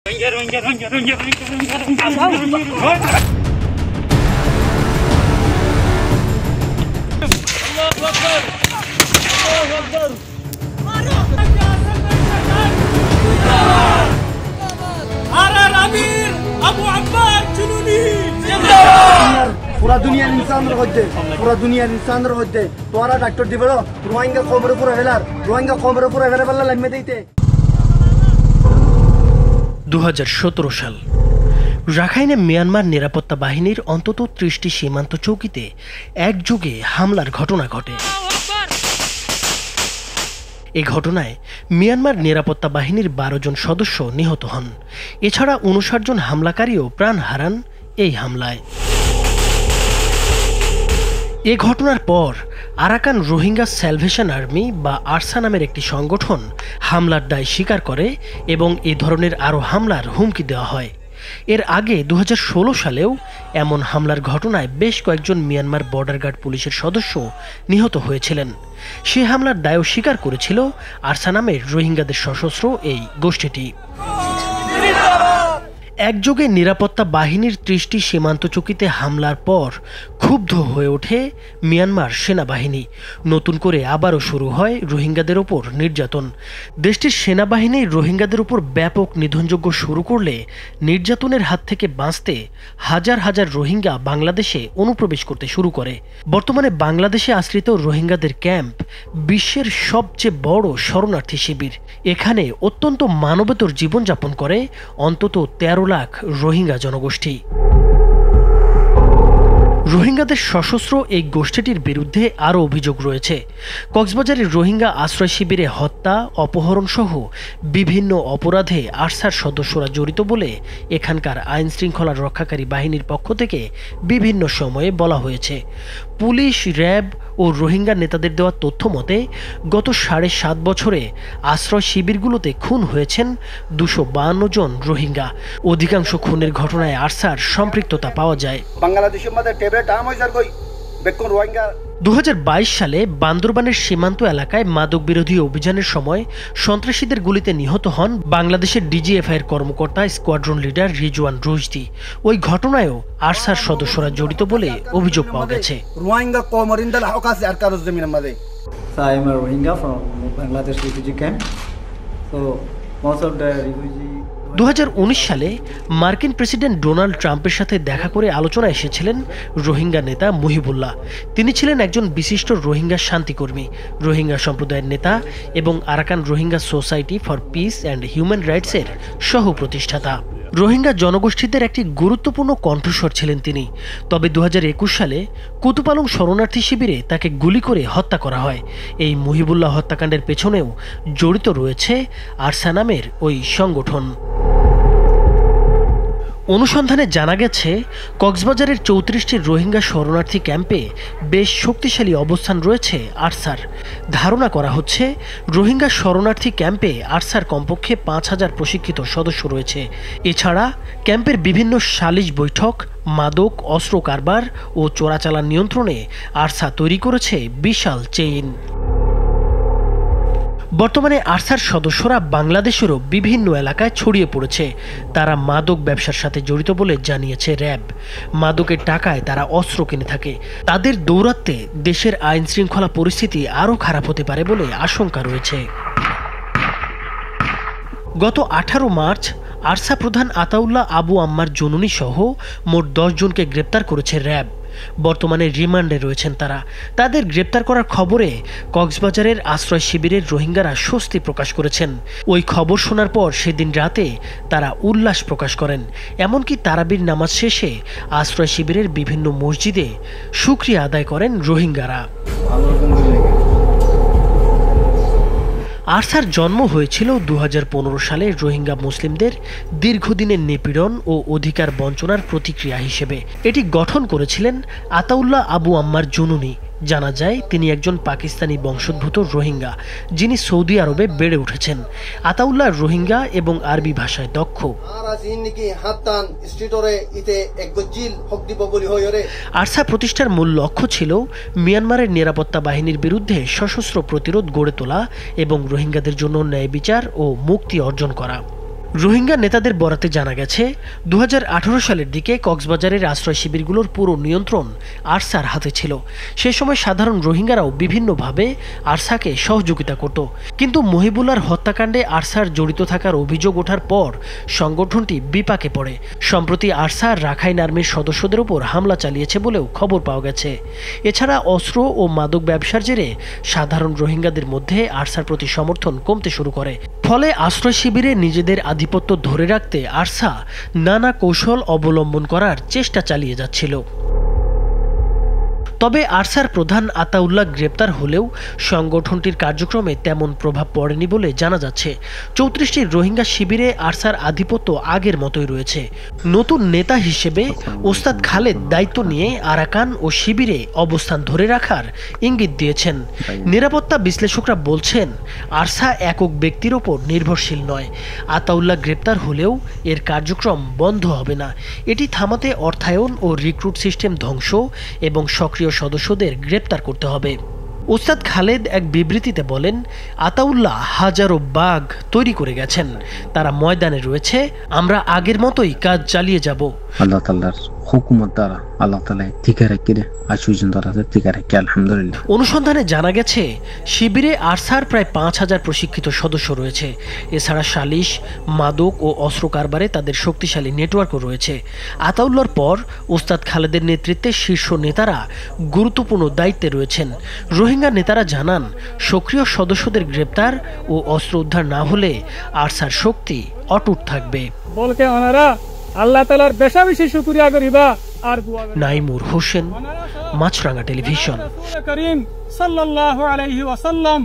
पूरा दुनिया इंसान रखते तोरा डॉक्टर दिबलो रोहिंगा खबर पूरा अवेलेबल लगमे देते 2017 সাল রাখাইনে মিয়ানমার নিরাপত্তা বাহিনীর অন্তত 30টি সীমান্ত চৌকিতে একযোগে হামলার ঘটনা ঘটে। এই ঘটনায় মিয়ানমার নিরাপত্তা বাহিনীর 12 জন সদস্য নিহত হন। এছাড়া 59 জন হামলাকারীও প্রাণ হারান এই হামলায়। এ ঘটনার পর আরাকান রোহিঙ্গা স্যালভেশন আর্মি বা আরসা নামের একটি সংগঠন হামলার দায় স্বীকার করে এবং এ ধরনের আরও হামলার হুমকি দেওয়া হয়। এর আগে 2016 সালেও এমন হামলার ঘটনায় বেশ কয়েকজন মিয়ানমার বর্ডার গার্ড পুলিশের সদস্য নিহত হয়েছিলেন। সে হামলার দায়ও স্বীকার করেছিল আরসা নামের রোহিঙ্গাদের সশস্ত্র এই গোষ্ঠীটি। একযোগে নিরাপত্তা বাহিনীর 30টি সীমান্ত চৌকিতে হামলার পর ক্ষুব্ধ হয়ে ওঠে মিয়ানমার সেনাবাহিনী। নতুন করে আবারও শুরু হয় রোহিঙ্গাদের ওপর নির্যাতন। দেশটির সেনাবাহিনী রোহিঙ্গাদের উপর ব্যাপক নিধনযজ্ঞ শুরু করলে নির্যাতনের হাত থেকে বাঁচতে হাজার হাজার রোহিঙ্গা বাংলাদেশে অনুপ্রবেশ করতে শুরু করে। বর্তমানে বাংলাদেশে আশ্রিত রোহিঙ্গাদের ক্যাম্প বিশ্বের সবচেয়ে বড় শরণার্থী শিবির। এখানে অত্যন্ত মানবেতর জীবনযাপন করে অন্তত 13 লাখ রোহিঙ্গা জনগোষ্ঠী। রোহিঙ্গাদের সশস্ত্র এই গোষ্ঠীটির বিরুদ্ধে আরও অভিযোগ রয়েছে। কক্সবাজারের রোহিঙ্গা আশ্রয় শিবিরে হত্যা, অপহরণ সহ বিভিন্ন অপরাধে আরসার সদস্যরা জড়িত বলে এখানকার আইন শৃঙ্খলা রক্ষাকারী বাহিনীর পক্ষ থেকে বিভিন্ন সময়ে বলা হয়েছে। পুলিশ, র্যাব ও রোহিঙ্গা নেতাদের দেওয়া তথ্য মতে গত 7.5 বছরে আশ্রয় শিবিরগুলোতে খুন হয়েছেন 252 জন রোহিঙ্গা। অধিকাংশ খুনের ঘটনায় আরসার সম্পৃক্ততা পাওয়া যায়। 2022 সালে বান্দরবানের সীমান্ত এলাকায় মাদক বিরোধী অভিযানের সময় সন্ত্রাসীদের গুলিতে নিহত হন বাংলাদেশের ডিজিএফআইয়ের কর্মকর্তা স্কোয়াড্রন লিডার রিজওয়ান রুশদি। ওই ঘটনায়ও আরসার সদস্যরা জড়িত বলে অভিযোগ পাওয়া গেছে। I am a Rohingya from Bangladesh refugee camp. So most of the refugee 2019 সালে মার্কিন প্রেসিডেন্ট ডোনাল্ড ট্রাম্পের সাথে দেখা করে আলোচনা এসেছিলেন রোহিঙ্গা নেতা মুহিবুল্লাহ। তিনি ছিলেন একজন বিশিষ্ট রোহিঙ্গা শান্তিকর্মী, রোহিঙ্গা সম্প্রদায়ের নেতা এবং Arakan Rohingya Society for Peace and Human রাইটসের সহ প্রতিষ্ঠাতা। রোহিঙ্গা জনগোষ্ঠীদের একটি গুরুত্বপূর্ণ কণ্ঠস্বর ছিলেন তিনি। তবে 2021 সালে কুতুপালং শরণার্থী শিবিরে তাকে গুলি করে হত্যা করা হয়। এই মুহিবুল্লাহ হত্যাকাণ্ডের পেছনেও জড়িত রয়েছে আরসা নামের ওই সংগঠন। অনুসন্ধানে জানা গেছে কক্সবাজারের 34টি রোহিঙ্গা শরণার্থী ক্যাম্পে বেশ শক্তিশালী অবস্থান রয়েছে আরসার। ধারণা করা হচ্ছে রোহিঙ্গা শরণার্থী ক্যাম্পে আরসার কমপক্ষে 5000 প্রশিক্ষিত সদস্য রয়েছে। এছাড়া ক্যাম্পের বিভিন্ন সালিশ বৈঠক, মাদক, অস্ত্র কারবার ও চোরাচালান নিয়ন্ত্রণে আরসা তৈরি করেছে বিশাল চেইন। বর্তমানে আরসার সদস্যরা বাংলাদেশেরও বিভিন্ন এলাকায় ছড়িয়ে পড়েছে। তারা মাদক ব্যবসার সাথে জড়িত বলে জানিয়েছে র্যাব। মাদকের টাকায় তারা অস্ত্র কিনে থাকে। তাদের দৌরাত্মে দেশের আইন শৃঙ্খলা পরিস্থিতি আরও খারাপ হতে পারে বলে আশঙ্কা রয়েছে। গত 18 মার্চ আরসা প্রধান আতাউল্লাহ আবু আম্মার জুনুনি সহ মোট 10 জনকে গ্রেপ্তার করেছে র্যাব। বর্তমানে রিমান্ডে রয়েছেন তারা। তাদের গ্রেপ্তার করার খবরে কক্সবাজারের আশ্রয় শিবিরের রোহিঙ্গারা স্বস্তি প্রকাশ করেছেন। ওই খবর শোনার পর সেদিন রাতে তারা উল্লাস প্রকাশ করেন। এমনকি তারাবির নামাজ শেষে আশ্রয় শিবিরের বিভিন্ন মসজিদে শুকরিয়া আদায় করেন রোহিঙ্গারা। আরসার জন্ম হয়েছিল 2015 সালে রোহিঙ্গা মুসলিমদের দীর্ঘদিনের নিপীড়ন ও অধিকার বঞ্চনার প্রতিক্রিয়া হিসেবে। এটি গঠন করেছিলেন আতাউল্লাহ আবু আম্মার জুনুনি। জানা যায় তিনি একজন পাকিস্তানি বংশোদ্ভূত রোহিঙ্গা যিনি সৌদি আরবে বেড়ে উঠেছেন। আতাউল্লাহ রোহিঙ্গা এবং আরবি ভাষায় দক্ষ। আরসা প্রতিষ্ঠার মূল লক্ষ্য ছিল মিয়ানমারের নিরাপত্তা বাহিনীর বিরুদ্ধে সশস্ত্র প্রতিরোধ গড়ে তোলা এবং রোহিঙ্গাদের জন্য ন্যায় বিচার ও মুক্তি অর্জন করা। রোহিঙ্গা নেতাদের বরাতে জানা গেছে 2018 সালের দিকে কক্সবাজারের আশ্রয় শিবিরগুলোর পুরো নিয়ন্ত্রণ আরসার হাতে ছিল। সে সময় সাধারণ রোহিঙ্গারাও বিভিন্নভাবে আরসাকে সহযোগিতা করত, কিন্তু মহিবুল্লাহর হত্যাকাণ্ডে আরসার জড়িত থাকার অভিযোগ ওঠার পর সংগঠনটি বিপাকে পড়ে। সম্প্রতি আরসা রাখাইন আর্মির সদস্যদের উপর হামলা চালিয়েছে বলেও খবর পাওয়া গেছে। এছাড়া অস্ত্র ও মাদক ব্যবসার জেরে সাধারণ রোহিঙ্গাদের মধ্যে আরসার প্রতি সমর্থন কমতে শুরু করে। ফলে আশ্রয় শিবিরে নিজেদের আধিপত্য ধরে রাখতে আরসা নানা কৌশল অবলম্বন করার চেষ্টা চালিয়ে যাচ্ছিল। তবে আরসার প্রধান আতাউল্লাহ গ্রেপ্তার হলেও সংগঠনটির কার্যক্রমে তেমন প্রভাব পড়েনি বলে জানা যাচ্ছে। 34টি রোহিঙ্গা শিবিরে আরসার আধিপত্য আগের মতোই রয়েছে। নতুন নেতা হিসেবে ওস্তাদ খালেদ দায়িত্ব নিয়ে আরাকান ও শিবিরে অবস্থান ধরে রাখার ইঙ্গিত দিয়েছেন। নিরাপত্তা বিশ্লেষকরা বলছেন, আরসা একক ব্যক্তির ওপর নির্ভরশীল নয়। আতাউল্লাহ গ্রেপ্তার হলেও এর কার্যক্রম বন্ধ হবে না। এটি থামাতে অর্থায়ন ও রিক্রুট সিস্টেম ধ্বংস এবং সক্রিয় সদস্যদের গ্রেপ্তার করতে হবে। ওস্তাদ খালেদ এক বিবৃতিতে বলেন, আতাউল্লাহ হাজারো বাঘ তৈরি করে গেছেন, তারা ময়দানে রয়েছে, আমরা আগের মতোই কাজ চালিয়ে যাব। আল্লাহ তাআলার হুকুমত দ্বারা আল্লাহ তাআলা টিকে রেখে আশুজন দ্বারা টিকে রেখে আলহামদুলিল্লাহ। অনুসন্ধানে জানা গেছে শিবিরে আরসার প্রায় 5000 প্রশিক্ষিত সদস্য রয়েছে। এছাড়া সালিশ, মাদক ও অস্ত্র কারবারে তাদের শক্তিশালী নেটওয়ার্কও রয়েছে। আতাউল্লাহর পর ওস্তাদ খালেদের নেতৃত্বে শীর্ষ নেতারা গুরুত্বপূর্ণ দায়িত্বে রয়েছেন। রোহিঙ্গা নেতারা জানান, সক্রিয় সদস্যদের গ্রেপ্তার ও অস্ত্র উদ্ধার না হলে আরসার শক্তি অটুট থাকবে। বলকে ওনারা আল্লাহ তাআলার বেশা বেশি শুকরিয়া করিবা আর দোয়া করিবা। নাইমুর হোসেন, মাছরাঙা টেলিভিশন। করিম সাল্লাল্লাহু আলাইহি ওয়াসাল্লাম।